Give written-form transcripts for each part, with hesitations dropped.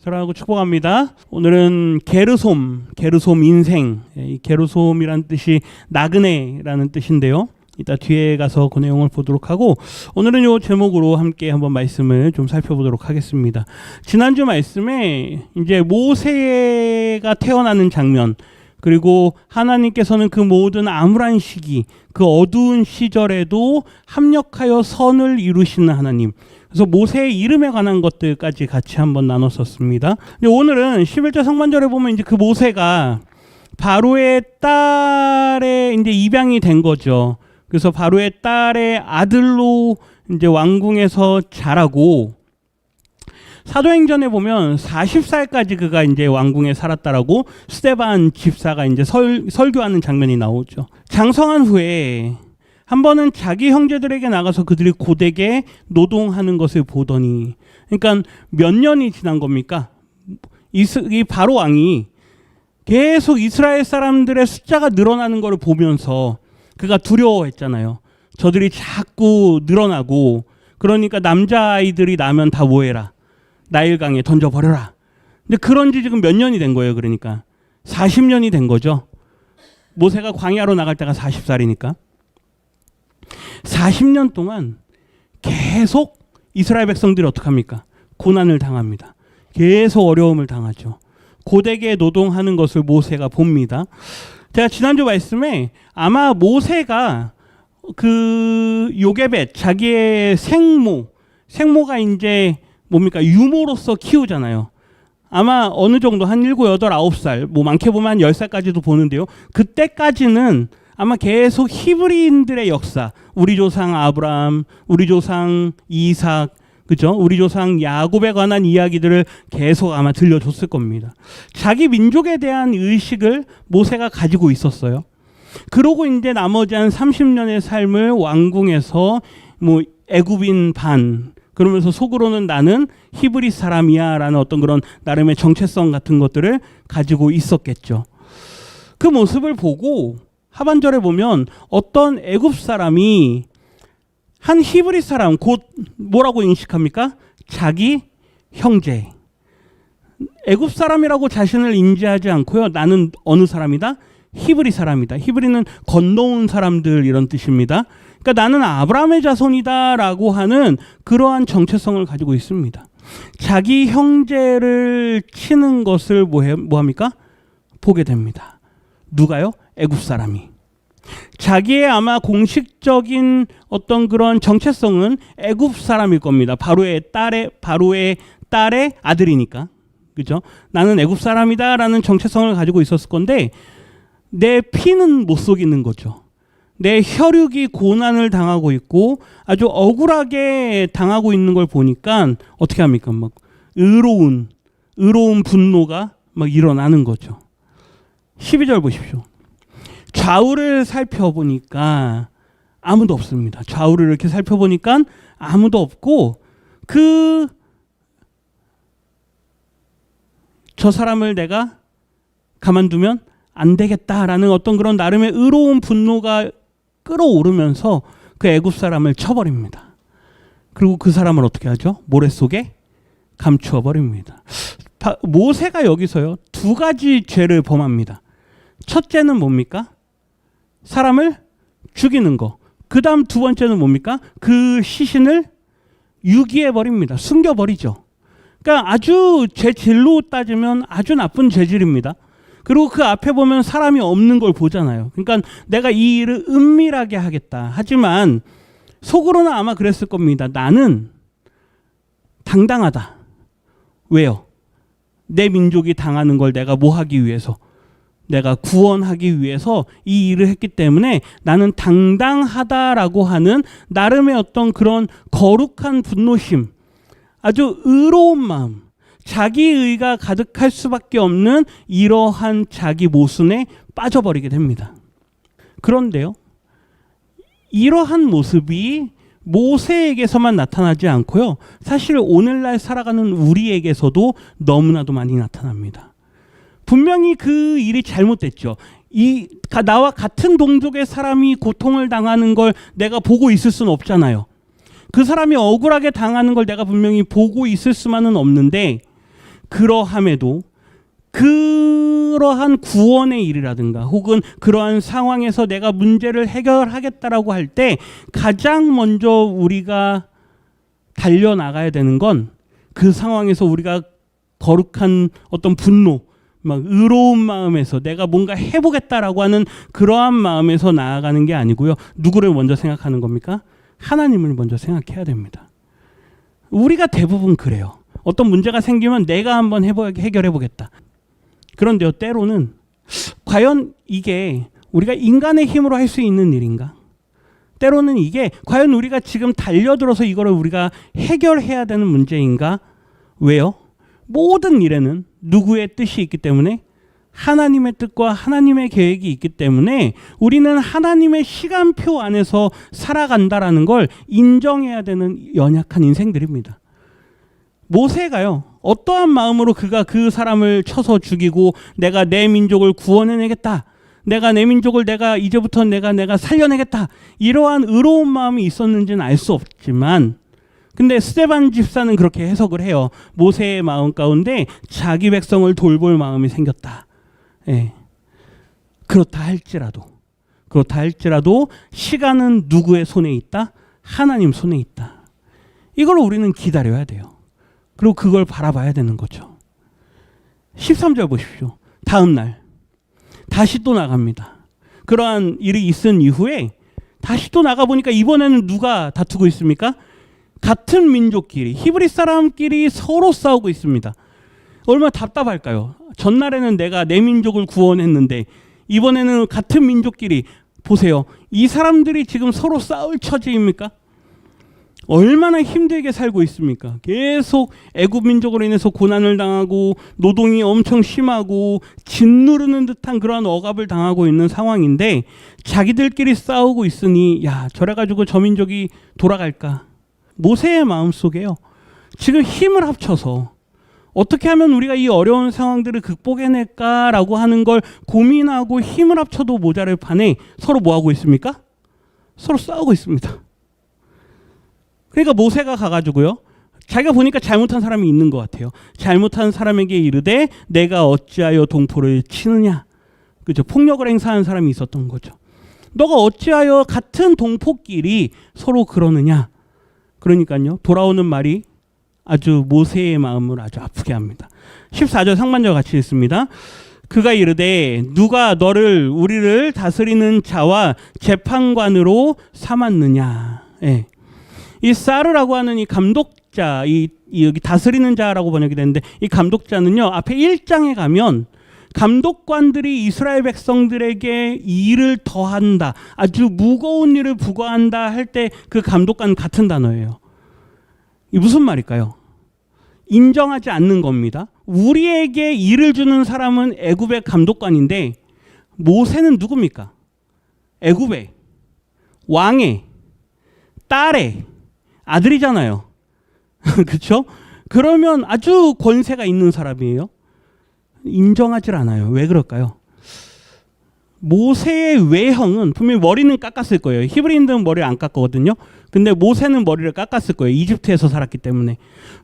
사랑하고 축복합니다. 오늘은 게르솜 인생, 이 게르솜이라는 뜻이 나그네라는 뜻인데요. 이따 뒤에 가서 그 내용을 보도록 하고, 오늘은 이 제목으로 함께 한번 말씀을 좀 살펴보도록 하겠습니다. 지난주 말씀에 이제 모세가 태어나는 장면, 그리고 하나님께서는 그 모든 암울한 시기, 그 어두운 시절에도 합력하여 선을 이루시는 하나님, 그래서 모세의 이름에 관한 것들까지 같이 한번 나눴었습니다. 오늘은 11절 상반절에 보면 이제 그 모세가 바로의 딸의 이제 입양이 된 거죠. 그래서 바로의 딸의 아들로 이제 왕궁에서 자라고, 사도행전에 보면 40살까지 그가 이제 왕궁에 살았다라고 스데반 집사가 이제 설교하는 장면이 나오죠. 장성한 후에 한 번은 자기 형제들에게 나가서 그들이 고되게 노동하는 것을 보더니, 그러니까 몇 년이 지난 겁니까? 이 바로 왕이 계속 이스라엘 사람들의 숫자가 늘어나는 것을 보면서 그가 두려워했잖아요. 저들이 자꾸 늘어나고, 그러니까 남자아이들이 나면 다 뭐해라, 나일강에 던져버려라. 근데 그런 지 지금 몇 년이 된 거예요. 그러니까 40년이 된 거죠. 모세가 광야로 나갈 때가 40살이니까 40년 동안 계속 이스라엘 백성들이 어떡합니까? 고난을 당합니다. 계속 어려움을 당하죠. 고되게 노동하는 것을 모세가 봅니다. 제가 지난주 말씀에 아마 모세가 그 요게벳, 자기의 생모가 이제 뭡니까? 유모로서 키우잖아요. 아마 어느 정도 한 7, 8, 9살, 뭐 많게 보면 한 10살까지도 보는데요. 그때까지는 아마 계속 히브리인들의 역사, 우리 조상 아브라함, 우리 조상 이삭, 그죠? 우리 조상 야곱에 관한 이야기들을 계속 아마 들려줬을 겁니다. 자기 민족에 대한 의식을 모세가 가지고 있었어요. 그러고 이제 나머지 한 30년의 삶을 왕궁에서 뭐 애굽인 반, 그러면서 속으로는 나는 히브리 사람이야 라는 어떤 그런 나름의 정체성 같은 것들을 가지고 있었겠죠. 그 모습을 보고 하반절에 보면 어떤 애굽 사람이 한 히브리 사람, 곧 뭐라고 인식합니까? 자기 형제. 애굽 사람이라고 자신을 인지하지 않고요. 나는 어느 사람이다? 히브리 사람이다. 히브리는 건너온 사람들 이런 뜻입니다. 그러니까 나는 아브라함의 자손이다라고 하는 그러한 정체성을 가지고 있습니다. 자기 형제를 치는 것을 뭐합니까? 보게 됩니다. 누가요? 애굽 사람이. 자기의 아마 공식적인 어떤 그런 정체성은 애굽 사람일 겁니다. 바로의 딸의 아들이니까. 그죠? 나는 애굽 사람이다라는 정체성을 가지고 있었을 건데, 내 피는 못 속이는 거죠. 내 혈육이 고난을 당하고 있고 아주 억울하게 당하고 있는 걸 보니까 어떻게 합니까? 막 의로운 분노가 막 일어나는 거죠. 12절 보십시오. 좌우를 살펴보니까 아무도 없습니다. 좌우를 이렇게 살펴보니까 아무도 없고, 저 사람을 내가 가만두면 안 되겠다라는 어떤 그런 나름의 의로운 분노가 끌어오르면서 그 애굽 사람을 쳐버립니다. 그리고 그 사람을 어떻게 하죠? 모래 속에 감추어 버립니다. 모세가 여기서요, 2가지 죄를 범합니다. 첫째는 뭡니까? 사람을 죽이는 거. 그 다음 2번째는 뭡니까? 그 시신을 유기해 버립니다. 숨겨 버리죠. 그러니까 아주 죄질로 따지면 아주 나쁜 죄질입니다. 그리고 그 앞에 보면 사람이 없는 걸 보잖아요. 그러니까 내가 이 일을 은밀하게 하겠다. 하지만 속으로는 아마 그랬을 겁니다. 나는 당당하다. 왜요? 내 민족이 당하는 걸 내가 뭐 하기 위해서? 내가 구원하기 위해서 이 일을 했기 때문에 나는 당당하다라고 하는 나름의 어떤 그런 거룩한 분노심, 아주 의로운 마음, 자기의가 가득할 수밖에 없는 이러한 자기 모순에 빠져버리게 됩니다. 그런데요, 이러한 모습이 모세에게서만 나타나지 않고요, 사실 오늘날 살아가는 우리에게서도 너무나도 많이 나타납니다. 분명히 그 일이 잘못됐죠. 나와 같은 동족의 사람이 고통을 당하는 걸 내가 보고 있을 수는 없잖아요. 그 사람이 억울하게 당하는 걸 내가 분명히 보고 있을 수만은 없는데, 그러함에도 그러한 구원의 일이라든가 혹은 그러한 상황에서 내가 문제를 해결하겠다라고 할 때 가장 먼저 우리가 달려나가야 되는 건 그 상황에서 우리가 거룩한 어떤 분노, 막 의로운 마음에서 내가 뭔가 해보겠다라고 하는 그러한 마음에서 나아가는 게 아니고요. 누구를 먼저 생각하는 겁니까? 하나님을 먼저 생각해야 됩니다. 우리가 대부분 그래요. 어떤 문제가 생기면 내가 한번 해결해보겠다. 그런데요, 때로는 과연 이게 우리가 인간의 힘으로 할 수 있는 일인가? 때로는 이게 과연 우리가 지금 달려들어서 이거를 우리가 해결해야 되는 문제인가? 왜요? 모든 일에는 누구의 뜻이 있기 때문에 하나님의 뜻과 하나님의 계획이 있기 때문에 우리는 하나님의 시간표 안에서 살아간다라는 걸 인정해야 되는 연약한 인생들입니다. 모세가요, 어떠한 마음으로 그가 그 사람을 쳐서 죽이고 내가 내 민족을 구원해내겠다, 내가 내 민족을 이제부터 내가 살려내겠다, 이러한 의로운 마음이 있었는지는 알 수 없지만, 근데 스데반 집사는 그렇게 해석을 해요. 모세의 마음 가운데 자기 백성을 돌볼 마음이 생겼다. 예. 그렇다 할지라도 시간은 누구의 손에 있다? 하나님 손에 있다. 이걸 우리는 기다려야 돼요. 그리고 그걸 바라봐야 되는 거죠. 13절 보십시오. 다음 날 다시 또 나갑니다. 그러한 일이 있은 이후에 다시 또 나가보니까 이번에는 누가 다투고 있습니까? 같은 민족끼리, 히브리 사람끼리 서로 싸우고 있습니다. 얼마나 답답할까요? 전날에는 내가 내 민족을 구원했는데 이번에는 같은 민족끼리, 보세요. 이 사람들이 지금 서로 싸울 처지입니까? 얼마나 힘들게 살고 있습니까? 계속 애굽 민족으로 인해서 고난을 당하고 노동이 엄청 심하고 짓누르는 듯한 그런 억압을 당하고 있는 상황인데 자기들끼리 싸우고 있으니 야, 저래가지고 저 민족이 돌아갈까? 모세의 마음속에요, 지금 힘을 합쳐서 어떻게 하면 우리가 이 어려운 상황들을 극복해낼까라고 하는 걸 고민하고 힘을 합쳐도 모자랄 판에 서로 뭐하고 있습니까? 서로 싸우고 있습니다. 그러니까 모세가 가가지고요, 자기가 보니까 잘못한 사람이 있는 것 같아요. 잘못한 사람에게 이르되 내가 어찌하여 동포를 치느냐. 그죠? 폭력을 행사하는 사람이 있었던 거죠. 너가 어찌하여 같은 동포끼리 서로 그러느냐. 그러니까요, 돌아오는 말이 아주 모세의 마음을 아주 아프게 합니다. 14절 상반절 같이 읽습니다. 그가 이르되 누가 너를 우리를 다스리는 자와 재판관으로 삼았느냐. 예. 이 사르라고 하는 이 감독자, 여기 다스리는 자라고 번역이 되는데 이 감독자는요, 앞에 1장에 가면 감독관들이 이스라엘 백성들에게 일을 더한다, 아주 무거운 일을 부과한다 할 때 그 감독관 같은 단어예요. 이 무슨 말일까요? 인정하지 않는 겁니다. 우리에게 일을 주는 사람은 애굽의 감독관인데 모세는 누굽니까? 애굽의 왕의 딸의 아들이잖아요. 그렇죠? 그러면 아주 권세가 있는 사람이에요. 인정하지 않아요. 왜 그럴까요? 모세의 외형은 분명히 머리는 깎았을 거예요. 히브리인들은 머리를 안 깎거든요. 근데 모세는 머리를 깎았을 거예요. 이집트에서 살았기 때문에.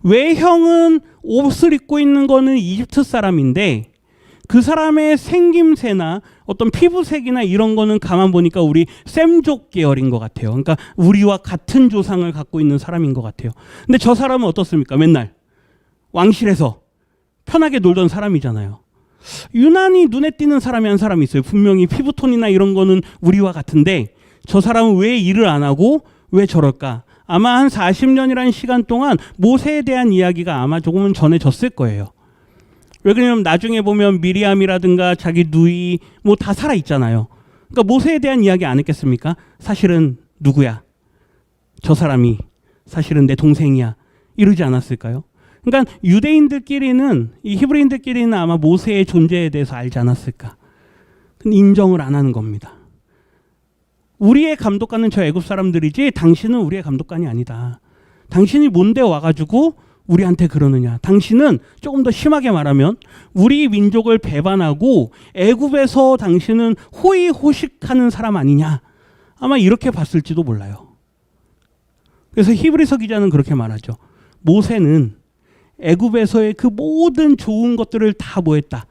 외형은 옷을 입고 있는 거는 이집트 사람인데 그 사람의 생김새나 어떤 피부색이나 이런 거는 가만 보니까 우리 셈족 계열인 것 같아요. 그러니까 우리와 같은 조상을 갖고 있는 사람인 것 같아요. 근데 저 사람은 어떻습니까? 맨날 왕실에서 편하게 놀던 사람이잖아요. 유난히 눈에 띄는 사람이 한 사람이 있어요. 분명히 피부톤이나 이런 거는 우리와 같은데 저 사람은 왜 일을 안 하고 왜 저럴까? 아마 한 40년이라는 시간 동안 모세에 대한 이야기가 아마 조금은 전해졌을 거예요. 왜 그러냐면 나중에 보면 미리암이라든가 자기 누이 뭐 다 살아있잖아요. 그러니까 모세에 대한 이야기 안 했겠습니까? 사실은 누구야? 저 사람이 사실은 내 동생이야. 이러지 않았을까요? 그러니까 유대인들끼리는, 이 히브리인들끼리는 아마 모세의 존재에 대해서 알지 않았을까? 근데 인정을 안 하는 겁니다. 우리의 감독관은 저 애굽 사람들이지 당신은 우리의 감독관이 아니다. 당신이 뭔데 와가지고 우리한테 그러느냐. 당신은 조금 더 심하게 말하면 우리 민족을 배반하고 애굽에서 당신은 호의호식하는 사람 아니냐. 아마 이렇게 봤을지도 몰라요. 그래서 히브리서 기자는 그렇게 말하죠. 모세는 애굽에서의 그 모든 좋은 것들을 다 뭐했다?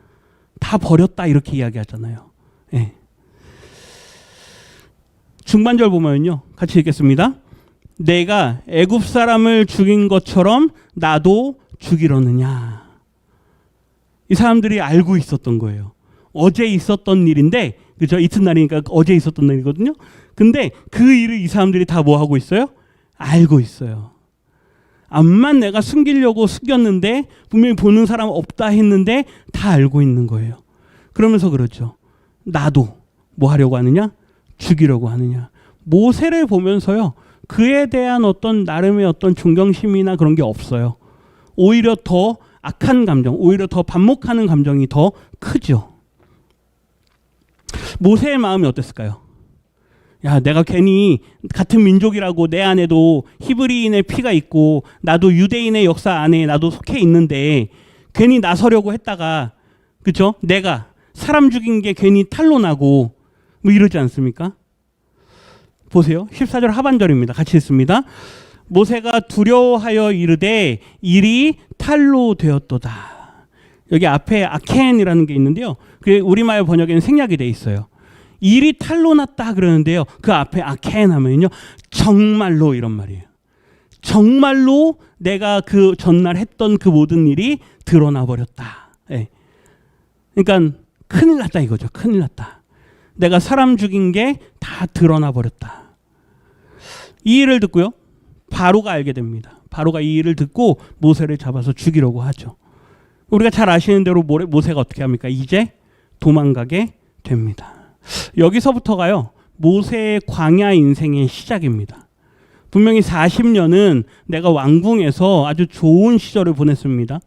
다 버렸다 이렇게 이야기하잖아요. 예. 중반절 보면요. 같이 읽겠습니다. 내가 애굽 사람을 죽인 것처럼 나도 죽이려느냐. 이 사람들이 알고 있었던 거예요. 어제 있었던 일인데, 그죠? 이튿날이니까 어제 있었던 일이거든요. 근데 그 일을 이 사람들이 다 뭐 하고 있어요? 알고 있어요. 암만 내가 숨기려고 숨겼는데 분명히 보는 사람 없다 했는데 다 알고 있는 거예요. 그러면서 그러죠. 나도 뭐 하려고 하느냐? 죽이려고 하느냐. 모세를 보면서요. 그에 대한 어떤 나름의 어떤 존경심이나 그런 게 없어요. 오히려 더 악한 감정, 오히려 더 반목하는 감정이 더 크죠. 모세의 마음이 어땠을까요? 야, 내가 괜히 같은 민족이라고 내 안에도 히브리인의 피가 있고 나도 유대인의 역사 안에 나도 속해 있는데 괜히 나서려고 했다가, 그렇죠? 내가 사람 죽인 게 괜히 탄로 나고 뭐 이러지 않습니까? 보세요. 14절 하반절입니다. 같이 읽습니다. 모세가 두려워하여 이르되 일이 탈로 되었도다. 여기 앞에 아켄이라는 게 있는데요. 그게 우리말 번역에는 생략이 돼 있어요. 일이 탈로 났다 그러는데요. 그 앞에 아켄 하면요. 정말로 이런 말이에요. 정말로 내가 그 전날 했던 그 모든 일이 드러나 버렸다. 예. 그러니까 큰일 났다 이거죠. 큰일 났다. 내가 사람 죽인 게 다 드러나 버렸다. 이 일을 듣고요. 바로가 알게 됩니다. 바로가 이 일을 듣고 모세를 잡아서 죽이려고 하죠. 우리가 잘 아시는 대로 모세가 어떻게 합니까? 이제 도망가게 됩니다. 여기서부터가요. 모세의 광야 인생의 시작입니다. 분명히 40년은 내가 왕궁에서 아주 좋은 시절을 보냈습니다.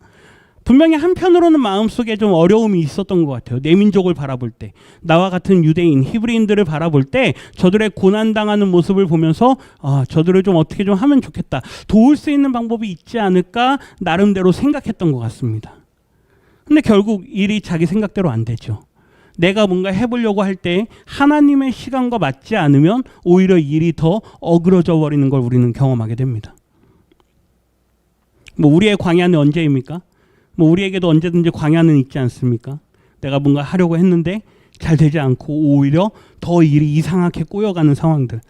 분명히 한편으로는 마음속에 좀 어려움이 있었던 것 같아요. 내 민족을 바라볼 때, 나와 같은 유대인, 히브리인들을 바라볼 때 저들의 고난당하는 모습을 보면서 저들을 좀 어떻게 좀 하면 좋겠다. 도울 수 있는 방법이 있지 않을까 나름대로 생각했던 것 같습니다. 근데 결국 일이 자기 생각대로 안 되죠. 내가 뭔가 해보려고 할 때 하나님의 시간과 맞지 않으면 오히려 일이 더 어그러져 버리는 걸 우리는 경험하게 됩니다. 뭐 우리의 광야는 언제입니까? 뭐 우리에게도 언제든지 광야는 있지 않습니까? 내가 뭔가 하려고 했는데 잘 되지 않고 오히려 더 일이 이상하게 꼬여가는 상황들.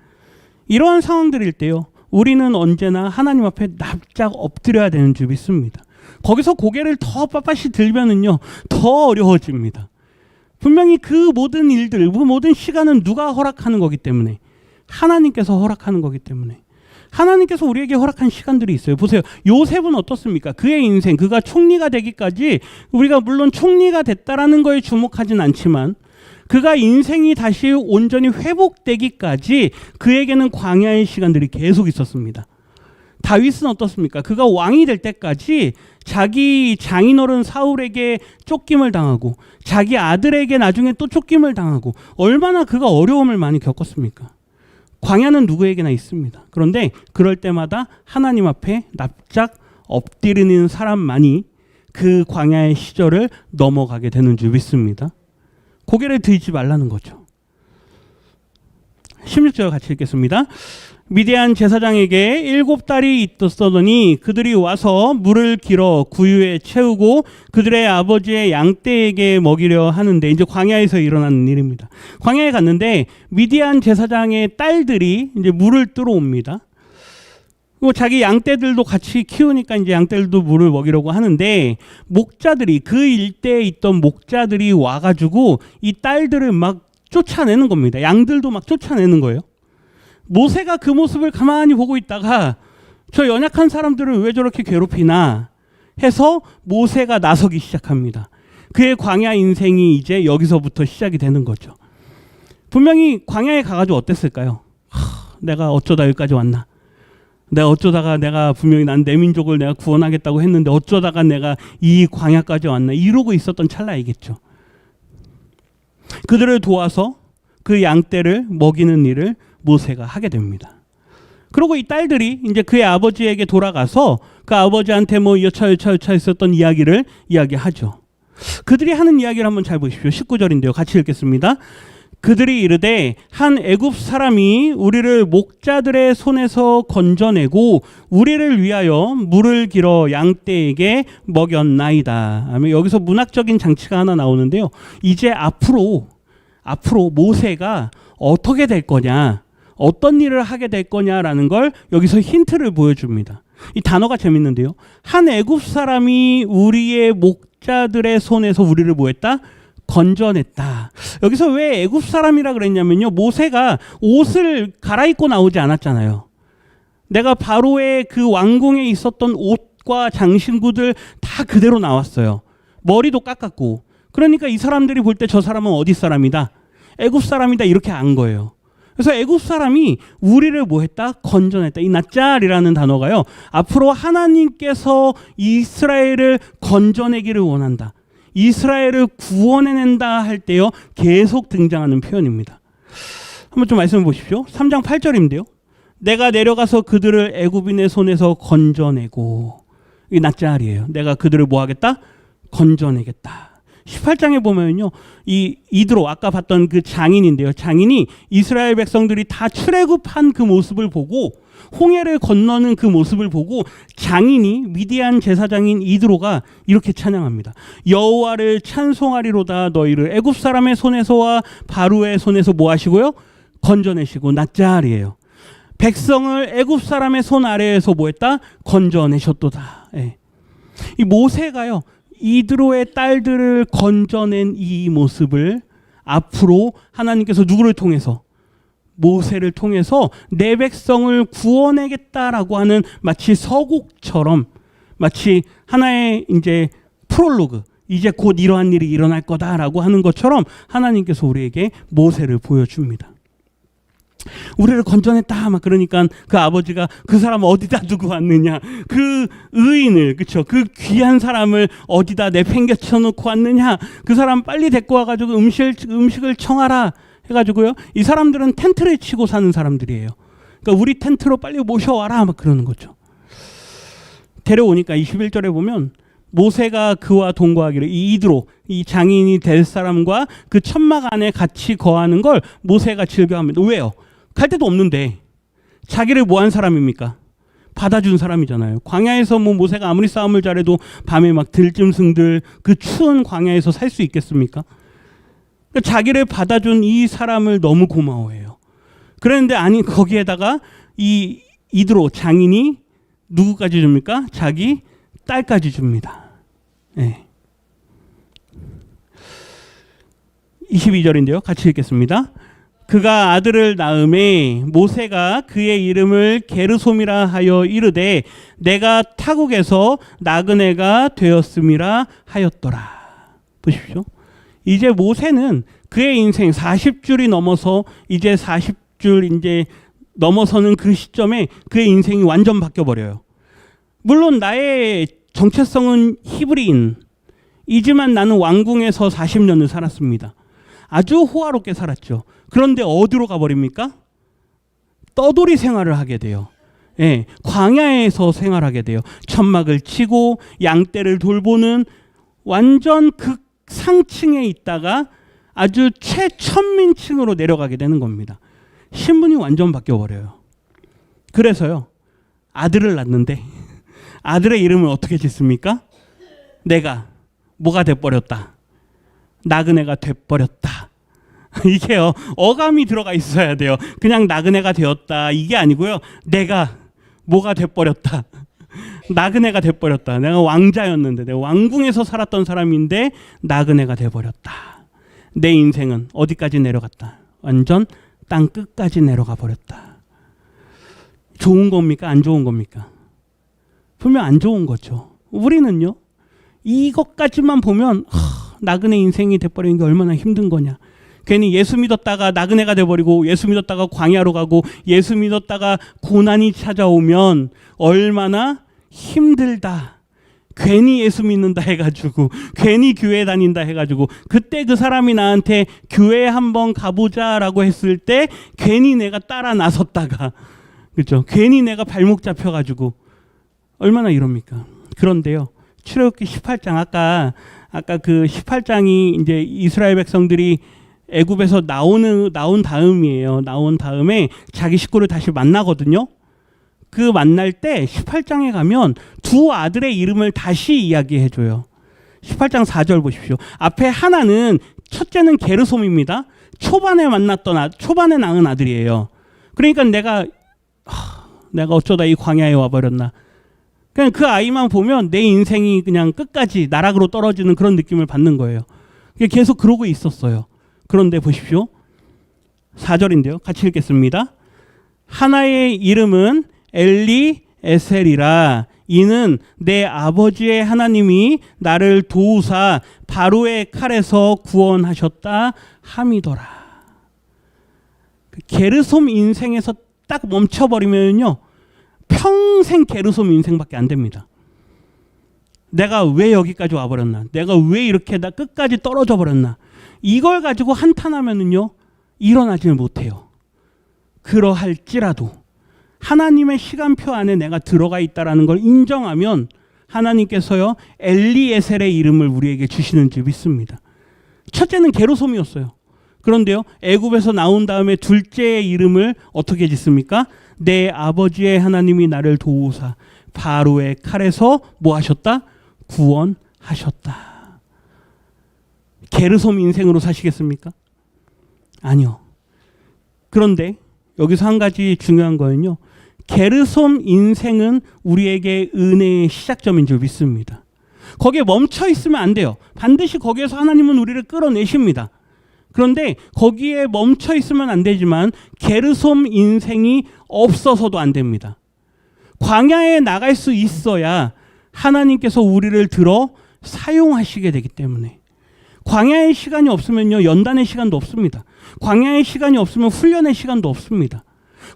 이러한 상황들일 때요. 우리는 언제나 하나님 앞에 납작 엎드려야 되는 줄 믿습니다. 거기서 고개를 더 빳빳이 들면은요. 더 어려워집니다. 분명히 그 모든 일들, 그 모든 시간은 누가 허락하는 거기 때문에 하나님께서 허락하는 거기 때문에 하나님께서 우리에게 허락한 시간들이 있어요. 보세요. 요셉은 어떻습니까? 그의 인생, 그가 총리가 되기까지 우리가 물론 총리가 됐다라는 거에 주목하진 않지만 그가 인생이 다시 온전히 회복되기까지 그에게는 광야의 시간들이 계속 있었습니다. 다윗은 어떻습니까? 그가 왕이 될 때까지 자기 장인어른 사울에게 쫓김을 당하고 자기 아들에게 나중에 또 쫓김을 당하고 얼마나 그가 어려움을 많이 겪었습니까? 광야는 누구에게나 있습니다. 그런데 그럴 때마다 하나님 앞에 납작 엎드리는 사람만이 그 광야의 시절을 넘어가게 되는 줄 믿습니다. 고개를 들지 말라는 거죠. 16절 같이 읽겠습니다. 미디안 제사장에게 7달이 있었더니 그들이 와서 물을 길어 구유에 채우고 그들의 아버지의 양떼에게 먹이려 하는데, 이제 광야에서 일어나는 일입니다. 광야에 갔는데 미디안 제사장의 딸들이 이제 물을 뜨러 옵니다. 그리고 자기 양떼들도 같이 키우니까 이제 양떼들도 물을 먹이려고 하는데 목자들이, 그 일대에 있던 목자들이 와가지고 이 딸들을 막 쫓아내는 겁니다. 양들도 막 쫓아내는 거예요. 모세가 그 모습을 가만히 보고 있다가 저 연약한 사람들을 왜 저렇게 괴롭히나 해서 모세가 나서기 시작합니다. 그의 광야 인생이 이제 여기서부터 시작이 되는 거죠. 분명히 광야에 가가지고 어땠을까요? 내가 어쩌다 여기까지 왔나? 내가 어쩌다가 내가 분명히 난 내 민족을 내가 구원하겠다고 했는데 어쩌다가 내가 이 광야까지 왔나? 이러고 있었던 찰나이겠죠. 그들을 도와서 그 양떼를 먹이는 일을 모세가 하게 됩니다. 그리고 이 딸들이 이제 그의 아버지에게 돌아가서 그 아버지한테 뭐 여차여차 있었던 이야기를 이야기하죠. 그들이 하는 이야기를 한번 잘 보십시오. 19절인데요. 같이 읽겠습니다. 그들이 이르되 한 애굽 사람이 우리를 목자들의 손에서 건져내고 우리를 위하여 물을 길어 양떼에게 먹였나이다. 여기서 문학적인 장치가 하나 나오는데요. 이제 앞으로 모세가 어떻게 될 거냐, 어떤 일을 하게 될 거냐라는 걸 여기서 힌트를 보여줍니다. 이 단어가 재밌는데요. 한 애굽 사람이 우리의 목자들의 손에서 우리를 뭐 했다? 건져냈다. 여기서 왜 애굽 사람이라 그랬냐면요. 모세가 옷을 갈아입고 나오지 않았잖아요. 내가 바로의 그 왕궁에 있었던 옷과 장신구들 다 그대로 나왔어요. 머리도 깎았고. 그러니까 이 사람들이 볼 때 저 사람은 어디 사람이다? 애굽 사람이다 이렇게 안 거예요. 그래서 애굽 사람이 우리를 뭐 했다? 건져냈다. 이 나짤이라는 단어가요. 앞으로 하나님께서 이스라엘을 건져내기를 원한다. 이스라엘을 구원해낸다 할 때요. 계속 등장하는 표현입니다. 한번 좀 말씀해 보십시오. 3장 8절인데요. 내가 내려가서 그들을 애굽인의 손에서 건져내고, 이게 나짤이에요. 내가 그들을 뭐 하겠다? 건져내겠다. 18장에 보면요. 이드로 아까 봤던 그 장인인데요. 장인이 이스라엘 백성들이 다 출애굽한 그 모습을 보고 홍해를 건너는 그 모습을 보고 장인이 미디안 제사장인 이드로가 이렇게 찬양합니다. 여호와를 찬송하리로다. 너희를 애굽 사람의 손에서와 바로의 손에서 뭐 하시고요? 건져내시고. 나짤이에요. 백성을 애굽 사람의 손 아래에서 뭐 했다? 건져내셨도다. 예. 이 모세가요. 이드로의 딸들을 건져낸 이 모습을 앞으로 하나님께서 누구를 통해서? 모세를 통해서 내 백성을 구원하겠다라고 하는 마치 서곡처럼, 마치 하나의 이제 프롤로그, 이제 곧 이러한 일이 일어날 거다라고 하는 것처럼 하나님께서 우리에게 모세를 보여줍니다. 우리를 건져냈다 막 그러니까 그 아버지가 그 사람 어디다 두고 왔느냐, 그 의인을, 그쵸, 그 귀한 사람을 어디다 내팽개쳐 놓고 왔느냐, 그 사람 빨리 데리고 와가지고 음식을 청하라 해가지고요. 이 사람들은 텐트를 치고 사는 사람들이에요. 그러니까 우리 텐트로 빨리 모셔와라 막 그러는 거죠. 데려오니까 21절에 보면 모세가 그와 동거하기를, 이 이드로, 이 장인이 될 사람과 그 천막 안에 같이 거하는 걸 모세가 즐겨합니다. 왜요? 갈 데도 없는데 자기를 뭐 한 사람입니까? 받아준 사람이잖아요. 광야에서 뭐 모세가 아무리 싸움을 잘해도 밤에 막 들짐승들 그 추운 광야에서 살 수 있겠습니까? 그러니까 자기를 받아준 이 사람을 너무 고마워해요. 그런데 아니, 거기에다가 이 이드로 장인이 누구까지 줍니까? 자기 딸까지 줍니다. 네. 22절인데요. 같이 읽겠습니다. 그가 아들을 낳음에 모세가 그의 이름을 게르솜이라 하여 이르되 내가 타국에서 나그네가 되었음이라 하였더라. 보십시오. 이제 모세는 그의 인생 40줄이 넘어서 이제 40줄 이제 넘어서는 그 시점에 그의 인생이 완전 바뀌어버려요. 물론 나의 정체성은 히브리인이지만 나는 왕궁에서 40년을 살았습니다. 아주 호화롭게 살았죠. 그런데 어디로 가버립니까? 떠돌이 생활을 하게 돼요. 예, 광야에서 생활하게 돼요. 천막을 치고 양떼를 돌보는 완전 극상층에 있다가 아주 최천민층으로 내려가게 되는 겁니다. 신분이 완전 바뀌어버려요. 그래서요, 아들을 낳는데 아들의 이름을 어떻게 짓습니까? 내가 뭐가 돼버렸다. 나그네가 돼버렸다. 이게요, 어감이 들어가 있어야 돼요. 그냥 나그네가 되었다 이게 아니고요. 내가 뭐가 돼버렸다. 나그네가 돼버렸다. 내가 왕자였는데, 내가 왕궁에서 살았던 사람인데 나그네가 돼버렸다. 내 인생은 어디까지 내려갔다. 완전 땅 끝까지 내려가 버렸다. 좋은 겁니까? 안 좋은 겁니까? 분명 안 좋은 거죠. 우리는요, 이것까지만 보면 나그네 인생이 돼버리는 게 얼마나 힘든 거냐. 괜히 예수 믿었다가 나그네가 돼버리고, 예수 믿었다가 광야로 가고, 예수 믿었다가 고난이 찾아오면 얼마나 힘들다. 괜히 예수 믿는다 해가지고, 괜히 교회 다닌다 해가지고, 그때 그 사람이 나한테 교회 한번 가보자라고 했을 때 괜히 내가 따라 나섰다가, 그렇죠? 괜히 내가 발목 잡혀가지고 얼마나 이럽니까? 그런데요, 출애굽기 18장, 아까 그 18장이 이제 이스라엘 백성들이 애굽에서 나온 다음이에요. 나온 다음에 자기 식구를 다시 만나거든요. 그 만날 때 18장에 가면 두 아들의 이름을 다시 이야기해줘요. 18장 4절 보십시오. 앞에 하나는 첫째는 게르솜입니다. 초반에 낳은 아들이에요. 그러니까 내가 어쩌다 이 광야에 와버렸나. 그냥 그 아이만 보면 내 인생이 그냥 끝까지 나락으로 떨어지는 그런 느낌을 받는 거예요. 계속 그러고 있었어요. 그런데 보십시오. 4절인데요. 같이 읽겠습니다. 하나의 이름은 엘리에셀이라. 이는 내 아버지의 하나님이 나를 도우사 바로의 칼에서 구원하셨다 함이더라. 게르솜 인생에서 딱 멈춰버리면요, 평생 게르솜 인생밖에 안 됩니다. 내가 왜 여기까지 와버렸나? 내가 왜 이렇게 나 끝까지 떨어져 버렸나? 이걸 가지고 한탄하면은요, 일어나지를 못해요. 그러할지라도 하나님의 시간표 안에 내가 들어가 있다라는 걸 인정하면 하나님께서요, 엘리에셀의 이름을 우리에게 주시는 줄 믿습니다. 첫째는 게르솜이었어요. 그런데요, 애굽에서 나온 다음에 둘째의 이름을 어떻게 짓습니까? 내 아버지의 하나님이 나를 도우사 바로의 칼에서 뭐 하셨다? 구원하셨다. 게르솜 인생으로 사시겠습니까? 아니요. 그런데 여기서 한 가지 중요한 거는요, 게르솜 인생은 우리에게 은혜의 시작점인 줄 믿습니다. 거기에 멈춰 있으면 안 돼요. 반드시 거기에서 하나님은 우리를 끌어내십니다. 그런데 거기에 멈춰 있으면 안 되지만 게르솜 인생이 없어서도 안 됩니다. 광야에 나갈 수 있어야 하나님께서 우리를 들어 사용하시게 되기 때문에. 광야의 시간이 없으면요, 연단의 시간도 없습니다. 광야의 시간이 없으면 훈련의 시간도 없습니다.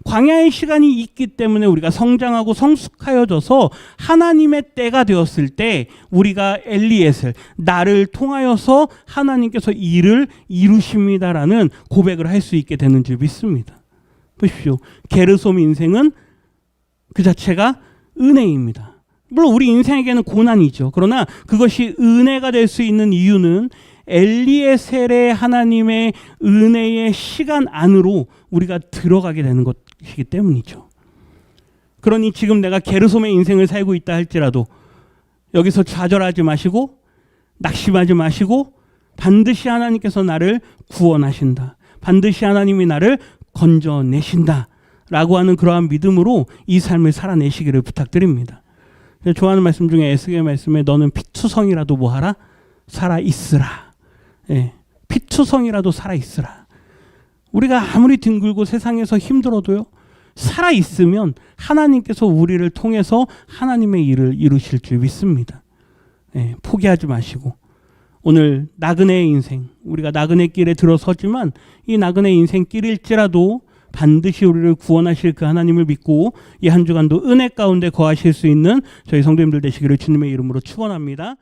광야의 시간이 있기 때문에 우리가 성장하고 성숙하여져서 하나님의 때가 되었을 때 우리가 엘리에셀, 나를 통하여서 하나님께서 일을 이루십니다라는 고백을 할 수 있게 되는 줄 믿습니다. 보십시오. 게르솜 인생은 그 자체가 은혜입니다. 물론 우리 인생에게는 고난이죠. 그러나 그것이 은혜가 될 수 있는 이유는 엘리에셀의 하나님의 은혜의 시간 안으로 우리가 들어가게 되는 것이기 때문이죠. 그러니 지금 내가 게르솜의 인생을 살고 있다 할지라도 여기서 좌절하지 마시고 낙심하지 마시고 반드시 하나님께서 나를 구원하신다. 반드시 하나님이 나를 건져내신다. 라고 하는 그러한 믿음으로 이 삶을 살아내시기를 부탁드립니다. 좋아하는 말씀 중에 에스겔 말씀에 너는 피투성이라도 뭐하라? 살아있으라. 예, 피투성이라도 살아있으라. 우리가 아무리 뒹굴고 세상에서 힘들어도요, 살아있으면 하나님께서 우리를 통해서 하나님의 일을 이루실 줄 믿습니다. 예, 포기하지 마시고 오늘 나그네의 인생, 우리가 나그네 길에 들어서지만 이 나그네 인생 길일지라도 반드시 우리를 구원하실 그 하나님을 믿고 이 한 주간도 은혜 가운데 거하실 수 있는 저희 성도님들 되시기를 주님의 이름으로 축원합니다.